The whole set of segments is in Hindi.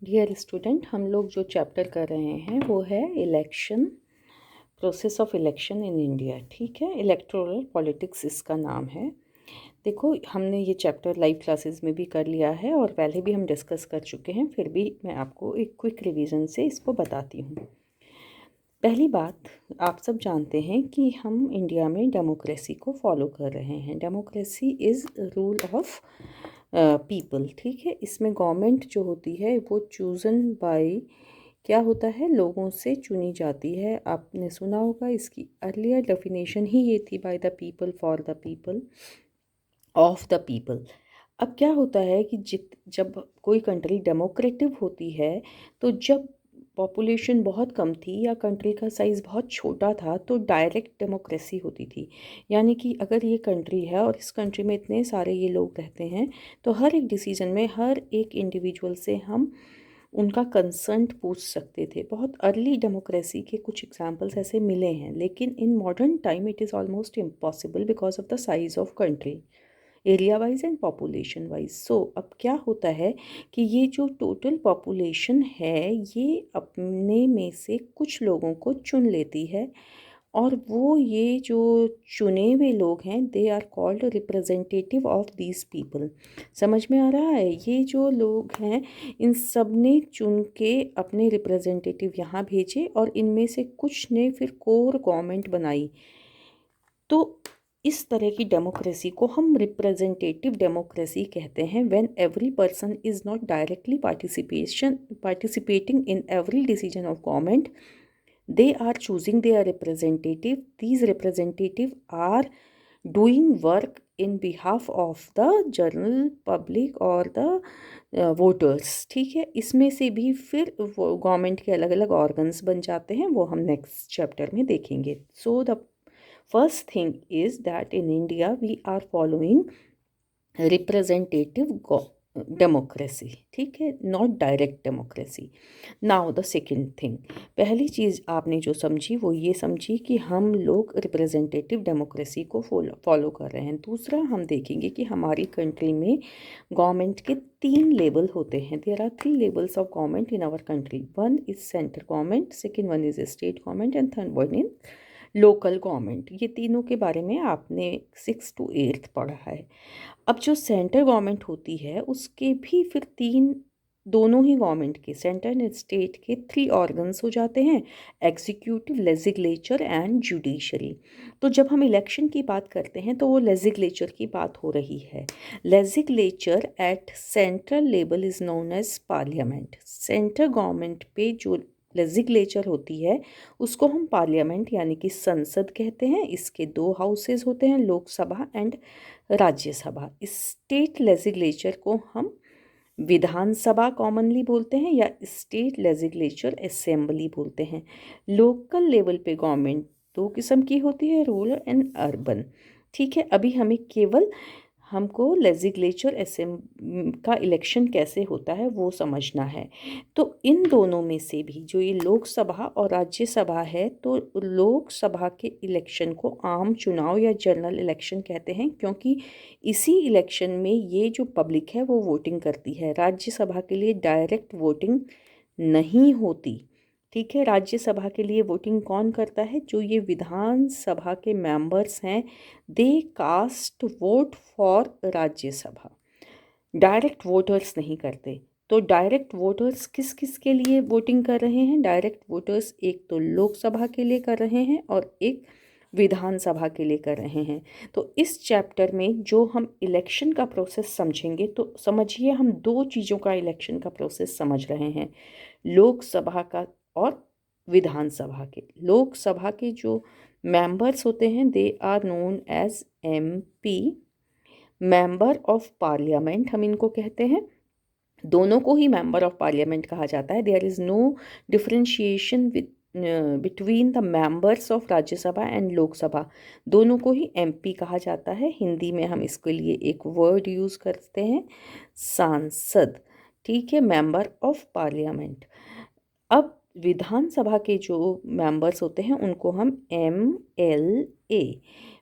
डियर स्टूडेंट, हम लोग जो चैप्टर कर रहे हैं वो है election, process of election in India. ठीक है, इलेक्टोरल पॉलिटिक्स इसका नाम है। देखो, हमने ये चैप्टर लाइव क्लासेस में भी कर लिया है और पहले भी हम डिस्कस कर चुके हैं, फिर भी मैं आपको एक क्विक रिवीजन से इसको बताती हूँ। पहली बात, आप सब जानते हैं कि हम इंडिया में डेमोक्रेसी को फॉलो कर रहे हैं। Democracy is rule of people. ठीक है, इसमें गवर्नमेंट जो होती है वो चूज़न बाय क्या होता है, लोगों से चुनी जाती है। आपने सुना होगा, इसकी अर्लियर डेफिनेशन ही ये थी, by the people, for the people, of the people. अब क्या होता है कि जब कोई कंट्री डेमोक्रेटिव होती है, तो जब पॉपुलेशन बहुत कम थी या कंट्री का साइज़ बहुत छोटा था तो डायरेक्ट डेमोक्रेसी होती थी। यानी कि अगर ये कंट्री है और इस कंट्री में इतने सारे ये लोग रहते हैं, तो हर एक डिसीजन में हर एक इंडिविजुअल से हम उनका कंसर्न पूछ सकते थे। बहुत अर्ली डेमोक्रेसी के कुछ एग्जांपल्स ऐसे मिले हैं, लेकिन in modern time it is almost impossible because of the size of country, area wise and population wise. So अब क्या होता है कि ये जो टोटल पॉपुलेशन है ये अपने में से कुछ लोगों को चुन लेती है, और वो ये जो चुने हुए लोग हैं they are called representative of these people. समझ में आ रहा है? ये जो लोग हैं इन सब ने चुन के अपने रिप्रेजेंटेटिव यहाँ भेजे और इनमें से कुछ ने फिर कोर गवर्नमेंट बनाई। तो इस तरह की डेमोक्रेसी को हम रिप्रेजेंटेटिव डेमोक्रेसी कहते हैं। When every person is not directly participating in every decision of government, they are choosing their representative. These representative are doing work in behalf of the general public or the voters। ठीक है, इसमें से भी फिर गवर्नमेंट के अलग अलग ऑर्गन्स बन जाते हैं, वो हम नेक्स्ट चैप्टर में देखेंगे। So the first thing is that in India we are following representative democracy. ठीक है, not direct democracy. Now the second thing, पहली चीज़ आपने जो समझी वो ये समझी कि हम लोग रिप्रेजेंटेटिव डेमोक्रेसी को फॉलो कर रहे हैं। दूसरा, हम देखेंगे कि हमारी कंट्री में गवर्नमेंट के 3 लेवल होते हैं। There are 3 levels of government in our country. One is central government, second one is state government and third one is local government. ये तीनों के बारे में आपने 6th to 8th पढ़ा है। अब जो सेंट्रल गवर्नमेंट होती है उसके भी फिर 3, दोनों ही गवर्नमेंट के, सेंटर एंड स्टेट के 3 ऑर्गन्स हो जाते हैं, एग्जीक्यूटिव, लेजिस्लेचर एंड जुडिशरी। तो जब हम इलेक्शन की बात करते हैं तो वो लेजिस्लेचर की बात हो रही है। Legislature at central level is known as parliament. Central government पे जो लेजिस्लेचर होती है उसको हम पार्लियामेंट यानी कि संसद कहते हैं। इसके 2 हाउसेज होते हैं, Lok Sabha and Rajya Sabha. State legislature को हम विधानसभा कॉमनली बोलते हैं या स्टेट लेजिस्लेचर असेंबली बोलते हैं। लोकल लेवल पे गवर्नमेंट 2 किस्म की होती है, रूरल एंड अर्बन। ठीक है, अभी हमें केवल हमको लेजिस्लेचर का इलेक्शन कैसे होता है वो समझना है। तो इन दोनों में से भी जो ये लोकसभा और राज्यसभा है, तो लोकसभा के इलेक्शन को आम चुनाव या जनरल इलेक्शन कहते हैं, क्योंकि इसी इलेक्शन में ये जो पब्लिक है वो वोटिंग करती है। राज्यसभा के लिए डायरेक्ट वोटिंग नहीं होती। ठीक है, राज्यसभा के लिए वोटिंग कौन करता है? जो ये विधानसभा के मेंबर्स हैं, they cast vote for Rajyasabha. Direct voters नहीं करते। तो डायरेक्ट वोटर्स किस किस के लिए वोटिंग कर रहे हैं? डायरेक्ट वोटर्स एक तो लोकसभा के लिए कर रहे हैं और एक विधानसभा के लिए कर रहे हैं। तो इस चैप्टर में जो हम इलेक्शन का प्रोसेस समझेंगे, तो समझिए हम 2 चीज़ों का इलेक्शन का प्रोसेस समझ रहे हैं, लोकसभा का और विधानसभा के। लोकसभा के जो मेंबर्स होते हैं they are known as MP, member of parliament हम इनको कहते हैं। दोनों को ही मेंबर ऑफ पार्लियामेंट कहा जाता है। There is no differentiation between the members of Rajya Sabha and Lok Sabha. दोनों को ही MP कहा जाता है। हिंदी में हम इसके लिए एक वर्ड यूज़ करते हैं, सांसद। ठीक है, मेंबर ऑफ पार्लियामेंट। अब विधानसभा के जो मेंबर्स होते हैं उनको हम MLA,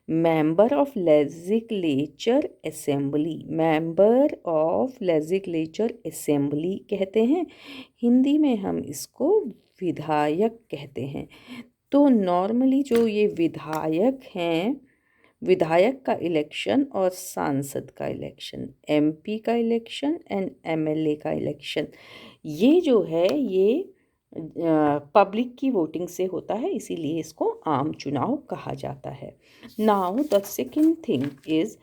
member of legislature assembly, member of legislature assembly कहते हैं, हिंदी में हम इसको विधायक कहते हैं। तो नॉर्मली जो ये विधायक हैं, विधायक का इलेक्शन और सांसद का इलेक्शन, एमपी का इलेक्शन एंड एमएलए का इलेक्शन, ये जो है ये पब्लिक की वोटिंग से होता है, इसीलिए इसको आम चुनाव कहा जाता है। Now the second thing is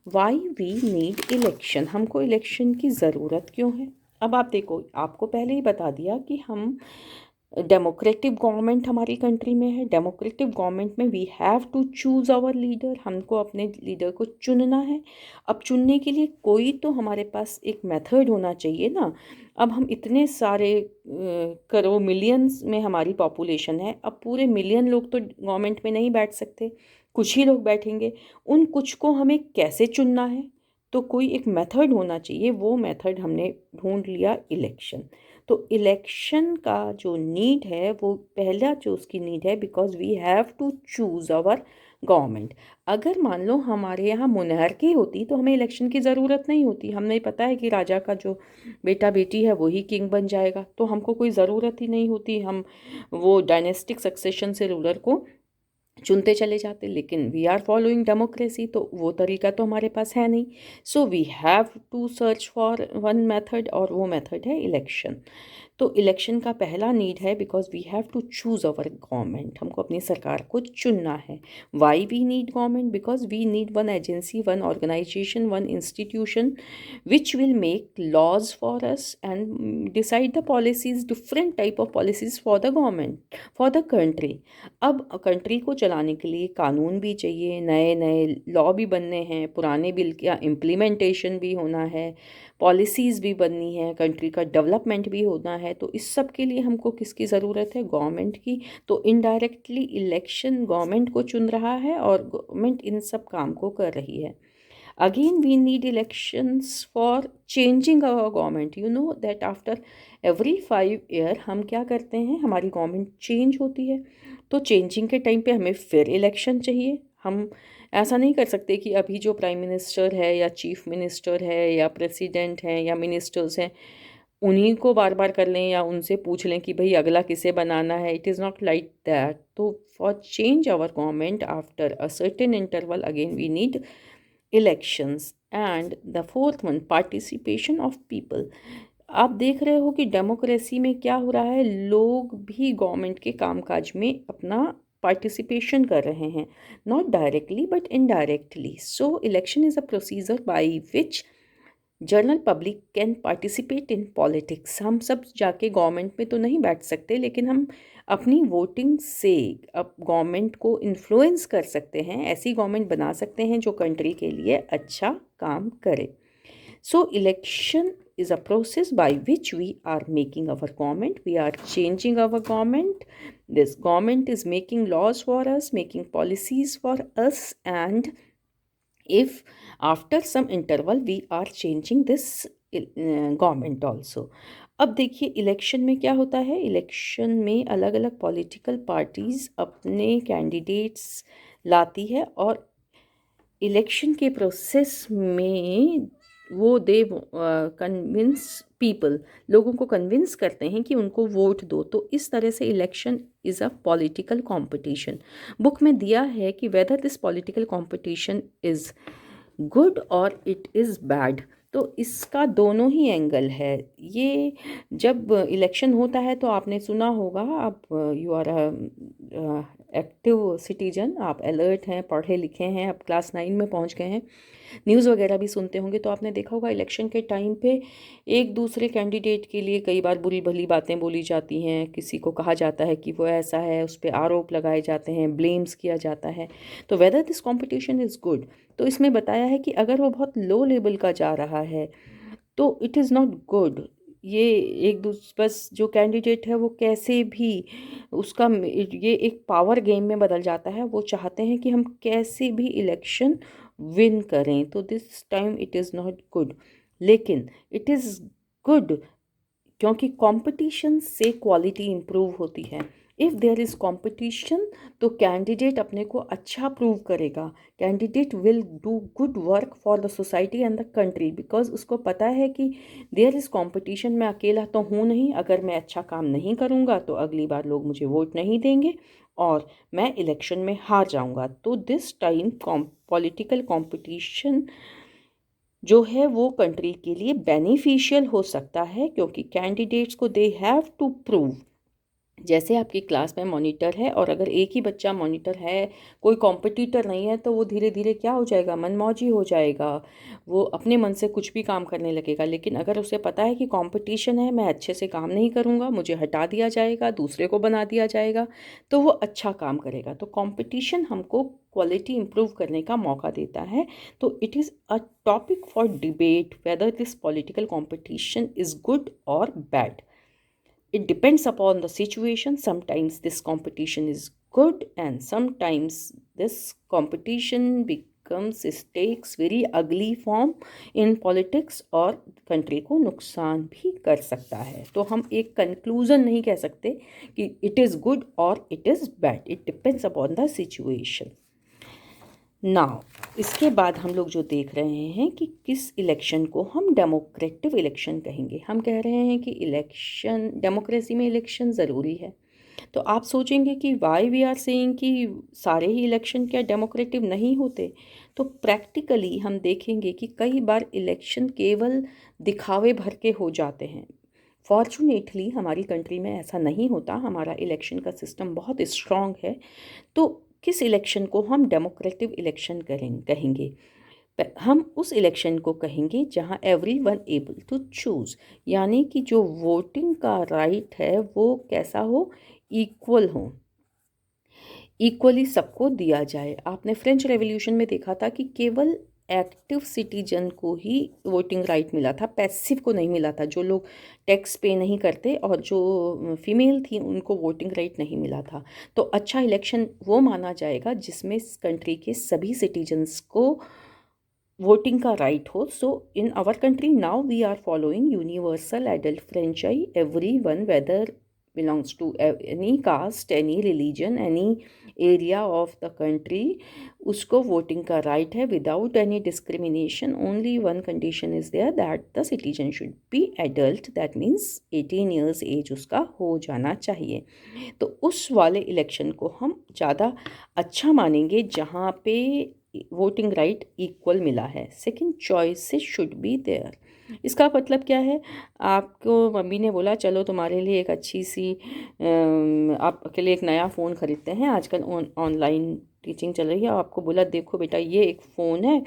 why we need election, हमको इलेक्शन की ज़रूरत क्यों है। अब आप देखो, आपको पहले ही बता दिया कि हम डेमोक्रेटिक गवर्नमेंट हमारी कंट्री में है। डेमोक्रेटिक गवर्नमेंट में we have to choose our leader, हमको अपने लीडर को चुनना है। अब चुनने के लिए कोई तो हमारे पास एक मेथड होना चाहिए ना। अब हम इतने सारे करोड़ मिलियंस में हमारी पॉपुलेशन है, अब पूरे मिलियन लोग तो गवर्नमेंट में नहीं बैठ सकते, कुछ ही लोग बैठेंगे। उन कुछ को हमें कैसे चुनना है, तो कोई एक मेथड होना चाहिए। वो मेथड हमने ढूंढ लिया, इलेक्शन। तो इलेक्शन का जो नीड है, वो पहला जो उसकी नीड है, because we have to choose our government. अगर मान लो हमारे यहाँ मोनार्की होती तो हमें इलेक्शन की ज़रूरत नहीं होती। हमें पता है कि राजा का जो बेटा बेटी है वही किंग बन जाएगा, तो हमको कोई ज़रूरत ही नहीं होती, हम वो डायनेस्टिक सक्सेशन से रूलर को चुनते चले जाते। लेकिन वी आर फॉलोइंग डेमोक्रेसी, तो वो तरीका तो हमारे पास है नहीं। So we have to search for one method, और वो मेथड है इलेक्शन। तो इलेक्शन का पहला नीड है because we have to choose our government, हमको अपनी सरकार को चुनना है। Why we need government, because we need one agency, one organisation, one institution which will make laws for us and decide the policies, different type of policies for the government, for the country. अब कंट्री को चलाने के लिए कानून भी चाहिए, नए नए लॉ भी बनने हैं, पुराने बिल का इम्प्लीमेंटेशन भी होना है, पॉलिसीज़ भी बननी है, कंट्री का डेवलपमेंट भी होना है। तो इस सब के लिए हमको किसकी ज़रूरत है, गवर्नमेंट की। तो इनडायरेक्टली इलेक्शन गवर्नमेंट को चुन रहा है और गवर्नमेंट इन सब काम को कर रही है। Again we need elections for changing our government. You know that after every 5 year हम क्या करते हैं, हमारी गवर्नमेंट चेंज होती है। तो चेंजिंग के टाइम पे हमें फिर इलेक्शन चाहिए। हम ऐसा नहीं कर सकते कि अभी जो प्राइम मिनिस्टर है या चीफ मिनिस्टर है या प्रेसिडेंट हैं या मिनिस्टर्स हैं, उन्हीं को बार बार कर लें या उनसे पूछ लें कि भाई अगला किसे बनाना है। It is not like that. तो for change our government after a certain interval, again we need elections. And the fourth one, participation of people. आप देख रहे हो कि डेमोक्रेसी में क्या हो रहा है, लोग भी गवर्नमेंट के कामकाज में अपना पार्टिसिपेशन कर रहे हैं, not directly but indirectly. So election is a procedure by which general public can participate in politics. हम सब जाके गवर्नमेंट में तो नहीं बैठ सकते, लेकिन हम अपनी वोटिंग से अब गवर्नमेंट को इन्फ्लुएंस कर सकते हैं, ऐसी गवर्नमेंट बना सकते हैं जो कंट्री के लिए अच्छा काम करे। सो election is a process by which we are making our government, we are changing our government. This government is making laws for us, making policies for us, and if after some interval we are changing this government also. अब देखिए इलेक्शन में क्या होता है, इलेक्शन में अलग अलग पॉलिटिकल पार्टीज़ अपने कैंडिडेट्स लाती है, और इलेक्शन के प्रोसेस में वो दे कन्विंस पीपल, लोगों को कन्विंस करते हैं कि उनको वोट दो। तो इस तरह से election is a political competition. Book में दिया है कि whether this political competition is good और इट इज़ बैड। तो इसका दोनों ही एंगल है। ये जब इलेक्शन होता है तो आपने सुना होगा, आप यू आर एक्टिव सिटीजन, आप अलर्ट हैं, पढ़े लिखे हैं, आप क्लास 9 में पहुंच गए हैं, न्यूज़ वगैरह भी सुनते होंगे, तो आपने देखा होगा इलेक्शन के टाइम पे एक दूसरे कैंडिडेट के लिए कई बार बुरी भली बातें बोली जाती हैं, किसी को कहा जाता है कि वो ऐसा है, उस पर आरोप लगाए जाते हैं, ब्लेम्स किया जाता है। तो whether this competition is good, तो इसमें बताया है कि अगर वो बहुत लो लेवल का जा रहा है तो इट इज़ नॉट गुड। ये एक बस जो कैंडिडेट है वो कैसे भी उसका ये एक पावर गेम में बदल जाता है। वो चाहते हैं कि हम कैसे भी इलेक्शन विन करें, तो this time it is not good. लेकिन इट इज़ गुड क्योंकि कंपटीशन से क्वालिटी इम्प्रूव होती है। इफ़ देयर इज़ कंपटीशन तो कैंडिडेट अपने को अच्छा प्रूव करेगा, candidate will do good work for the society and the country, because उसको पता है कि देयर इज़ कंपटीशन, मैं अकेला तो हूँ नहीं, अगर मैं अच्छा काम नहीं करूँगा तो अगली बार लोग मुझे वोट नहीं देंगे और मैं इलेक्शन में हार जाऊँगा। तो दिस टाइम पॉलिटिकल कंपटीशन जो है वो कंट्री के लिए बेनिफिशियल हो सकता है, क्योंकि कैंडिडेट्स को दे हैव टू प्रूव। जैसे आपकी क्लास में मॉनिटर है और अगर एक ही बच्चा मॉनिटर है, कोई कॉम्पिटिटर नहीं है, तो वो धीरे धीरे क्या हो जाएगा, मनमौजी हो जाएगा, वो अपने मन से कुछ भी काम करने लगेगा। लेकिन अगर उसे पता है कि कंपटीशन है, मैं अच्छे से काम नहीं करूँगा, मुझे हटा दिया जाएगा, दूसरे को बना दिया जाएगा, तो वो अच्छा काम करेगा। तो कंपटीशन हमको क्वालिटी इम्प्रूव करने का मौका देता है। तो it is a topic for debate whether this political competition is good और bad. It depends upon the situation. Sometimes this competition is good and sometimes this competition becomes, it takes very ugly form in politics और कंट्री को नुकसान भी कर सकता है। तो हम एक कंक्लूजन नहीं कह सकते कि इट इज़ गुड और it is bad, it depends upon the situation. Now इसके बाद हम लोग जो देख रहे हैं कि किस इलेक्शन को हम डेमोक्रेटिव इलेक्शन कहेंगे। हम कह रहे हैं कि इलेक्शन, डेमोक्रेसी में इलेक्शन ज़रूरी है। तो आप सोचेंगे कि वाई वी आर सेइंग कि सारे ही इलेक्शन क्या डेमोक्रेटिव नहीं होते। तो प्रैक्टिकली हम देखेंगे कि कई बार इलेक्शन केवल दिखावे भर के हो जाते हैं। फॉर्चुनेटली हमारी कंट्री में ऐसा नहीं होता, हमारा इलेक्शन का सिस्टम बहुत स्ट्रॉन्ग है। तो किस इलेक्शन को हम डेमोक्रेटिव इलेक्शन कहेंगे? हम उस इलेक्शन को कहेंगे जहां everyone able to choose, यानी कि जो वोटिंग का राइट है वो कैसा हो, इक्वल हो, इक्वली सबको दिया जाए। आपने फ्रेंच रेवोल्यूशन में देखा था कि केवल एक्टिव सिटीजन को ही वोटिंग राइट मिला था, पैसिव को नहीं मिला था। जो लोग टैक्स पे नहीं करते और जो फीमेल थी उनको वोटिंग राइट नहीं मिला था। तो अच्छा इलेक्शन वो माना जाएगा जिसमें कंट्री के सभी सिटीजन्स को वोटिंग का राइट हो। So in our country now we are following universal adult franchise, every one whether belongs to any caste, any religion, any area of the country, उसको वोटिंग का राइट है without any discrimination. Only one condition is there that the citizen should be adult, that means 18 years age उसका हो जाना चाहिए। तो उस वाले इलेक्शन को हम ज़्यादा अच्छा मानेंगे जहाँ पे वोटिंग राइट इक्वल मिला है। Second, choices should be there. इसका मतलब क्या है, आपको मम्मी ने बोला चलो तुम्हारे लिए एक अच्छी सी आपके लिए एक नया फ़ोन ख़रीदते हैं, आजकल ऑनलाइन टीचिंग चल रही है, आपको बोला देखो बेटा ये एक फ़ोन है,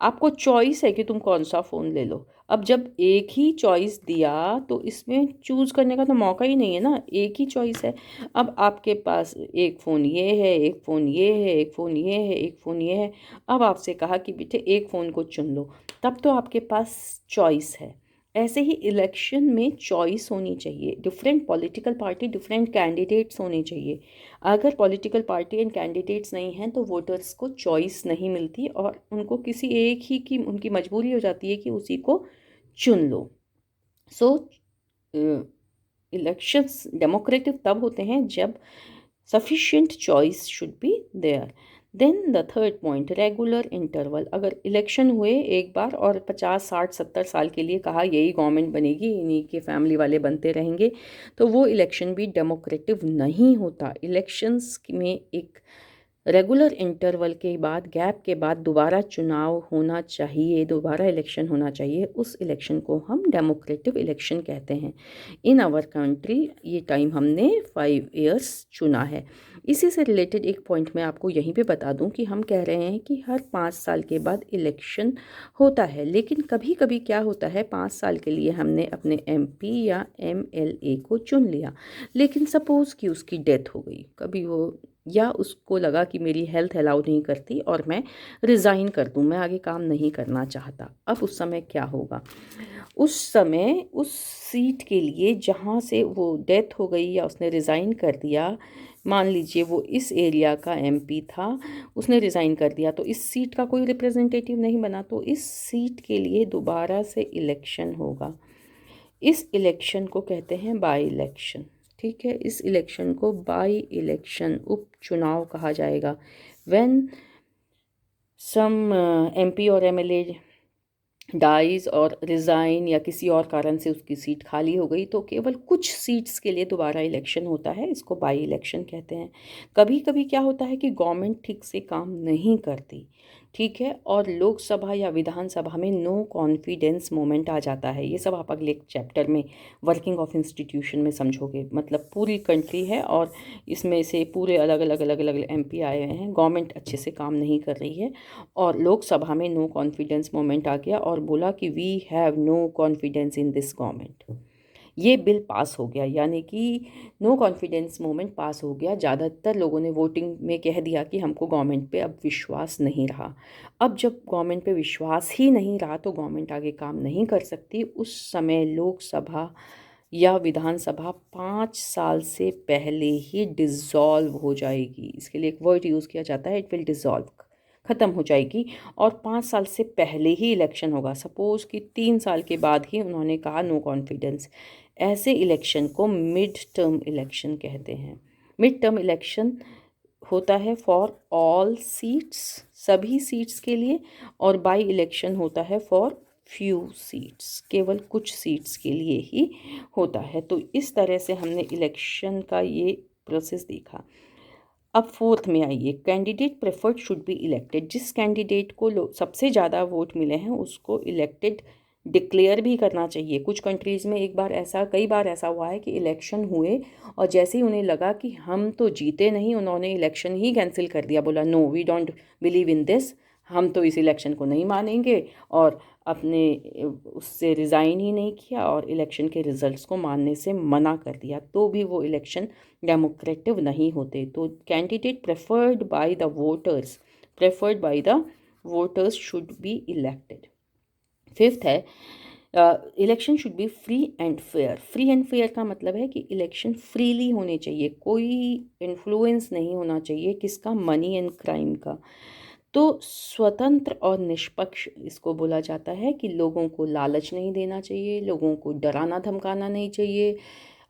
आपको चॉइस है कि तुम कौन सा फ़ोन ले लो। अब जब एक ही चॉइस दिया तो इसमें चूज़ करने का तो मौका ही नहीं है ना, एक ही चॉइस है। अब आपके पास एक फ़ोन ये है, एक फ़ोन ये है, एक फ़ोन ये है, एक फ़ोन ये है। अब आपसे कहा कि बेटे एक फ़ोन को चुन लो, तब तो आपके पास चॉइस है। ऐसे ही इलेक्शन में चॉइस होनी चाहिए, different political party, different candidates होने चाहिए। अगर पॉलिटिकल पार्टी एंड कैंडिडेट्स नहीं हैं तो वोटर्स को चॉइस नहीं मिलती और उनको किसी एक ही की उनकी मजबूरी हो जाती है कि उसी को चुन लो। सो इलेक्शंस डेमोक्रेटिव तब होते हैं जब sufficient choice should be there. Then the third point, regular interval. अगर इलेक्शन हुए एक बार और 50 60 70 साल के लिए कहा यही गवर्नमेंट बनेगी, इन्हीं के फैमिली वाले बनते रहेंगे, तो वो इलेक्शन भी डेमोक्रेटिव नहीं होता। इलेक्शंस में एक रेगुलर इंटरवल के बाद, गैप के बाद दोबारा चुनाव होना चाहिए, दोबारा इलेक्शन होना चाहिए। उस इलेक्शन को हम डेमोक्रेटिव इलेक्शन कहते हैं। इन आवर कंट्री ये टाइम हमने 5 इयर्स चुना है। इसी से रिलेटेड एक पॉइंट मैं आपको यहीं पे बता दूं कि हम कह रहे हैं कि हर 5 साल के बाद इलेक्शन होता है, लेकिन कभी कभी क्या होता है, 5 साल के लिए हमने अपने MP या MLA को चुन लिया, लेकिन सपोज़ कि उसकी डेथ हो गई, कभी वो, या उसको लगा कि मेरी हेल्थ अलाउ नहीं करती और मैं रिज़ाइन कर दूं, मैं आगे काम नहीं करना चाहता। अब उस समय क्या होगा, उस समय उस सीट के लिए जहाँ से वो डेथ हो गई या उसने रिज़ाइन कर दिया, मान लीजिए वो इस एरिया का MP था, उसने रिज़ाइन कर दिया, तो इस सीट का कोई रिप्रेजेंटेटिव नहीं बना, तो इस सीट के लिए दोबारा से इलेक्शन होगा। इस इलेक्शन को कहते हैं बाई इलेक्शन। ठीक है। इस इलेक्शन को बाई इलेक्शन, उपचुनाव कहा जाएगा। व्हेन सम एमपी और एमएलए डाइज और रिज़ाइन या किसी और कारण से उसकी सीट खाली हो गई तो केवल कुछ सीट्स के लिए दोबारा इलेक्शन होता है, इसको बाई इलेक्शन कहते हैं। कभी कभी क्या होता है कि गवर्नमेंट ठीक से काम नहीं करती, ठीक है, और लोकसभा या विधानसभा में नो कॉन्फिडेंस मोमेंट आ जाता है। ये सब आप अगले चैप्टर में वर्किंग ऑफ इंस्टीट्यूशन में समझोगे। मतलब पूरी कंट्री है और इसमें से पूरे अलग अलग अलग अलग एमपी आए हुए हैं, गवर्नमेंट अच्छे से काम नहीं कर रही है और लोकसभा में नो कॉन्फिडेंस मोमेंट आ गया और बोला कि we have no confidence in this government. ये बिल पास हो गया, यानी कि नो कॉन्फिडेंस मोमेंट पास हो गया। ज़्यादातर लोगों ने वोटिंग में कह दिया कि हमको गवर्नमेंट पे अब विश्वास नहीं रहा। अब जब गवर्नमेंट पे विश्वास ही नहीं रहा तो गवर्नमेंट आगे काम नहीं कर सकती। उस समय लोकसभा या विधानसभा 5 साल से पहले ही डिज़ोल्व हो जाएगी। इसके लिए एक वर्ड यूज़ किया जाता है, इट विल डिज़ोल्व, ख़त्म हो जाएगी। और 5 साल से पहले ही इलेक्शन होगा। सपोज़ कि 3 साल के बाद ही उन्होंने कहा नो कॉन्फिडेंस। ऐसे इलेक्शन को मिड टर्म इलेक्शन कहते हैं। मिड टर्म इलेक्शन होता है फॉर ऑल सीट्स, सभी सीट्स के लिए, और बाई इलेक्शन होता है फॉर फ्यू सीट्स, केवल कुछ सीट्स के लिए ही होता है। तो इस तरह से हमने इलेक्शन का ये प्रोसेस देखा। अब फोर्थ में आइए, candidate preferred should be elected. जिस कैंडिडेट को सबसे ज़्यादा वोट मिले हैं उसको इलेक्टेड डिक्लेयर भी करना चाहिए। कुछ कंट्रीज़ में कई बार ऐसा हुआ है कि इलेक्शन हुए और जैसे ही उन्हें लगा कि हम तो जीते नहीं, उन्होंने इलेक्शन ही कैंसिल कर दिया, बोला no we don't believe in this, हम तो इस इलेक्शन को नहीं मानेंगे, और अपने उससे रिज़ाइन ही नहीं किया और इलेक्शन के रिजल्ट्स को मानने से मना कर दिया, तो भी वो इलेक्शन डेमोक्रेटिव नहीं होते। तो candidate preferred by the voters should be elected. Fifth है, election should be free and fair. Free and fair का मतलब है कि इलेक्शन फ्रीली होने चाहिए, कोई इन्फ्लुएंस नहीं होना चाहिए किसका, मनी एंड क्राइम का। तो स्वतंत्र और निष्पक्ष इसको बोला जाता है कि लोगों को लालच नहीं देना चाहिए, लोगों को डराना धमकाना नहीं चाहिए।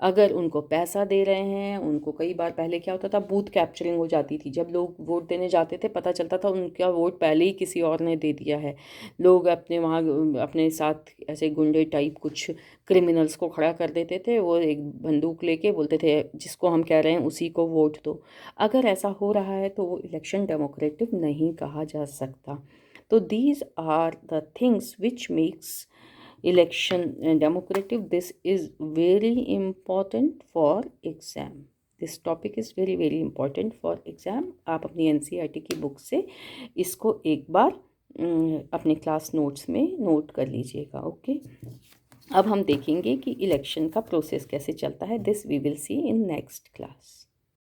अगर उनको पैसा दे रहे हैं, उनको कई बार पहले क्या होता था, बूथ कैप्चरिंग हो जाती थी। जब लोग वोट देने जाते थे पता चलता था उनका वोट पहले ही किसी और ने दे दिया है। लोग अपने वहाँ अपने साथ ऐसे गुंडे टाइप कुछ क्रिमिनल्स को खड़ा कर देते थे, वो एक बंदूक लेके बोलते थे जिसको हम कह रहे हैं उसी को वोट दो। अगर ऐसा हो रहा है तो वो इलेक्शन डेमोक्रेटिक नहीं कहा जा सकता। तो these are the things which makes election democratic. This is very important for exam. This topic is very very important for exam. आप अपनी एनसीईआरटी की बुक से इसको एक बार अपने क्लास नोट्स में नोट कर लीजिएगा। ओके, अब हम देखेंगे कि इलेक्शन का प्रोसेस कैसे चलता है। This we will see in next class.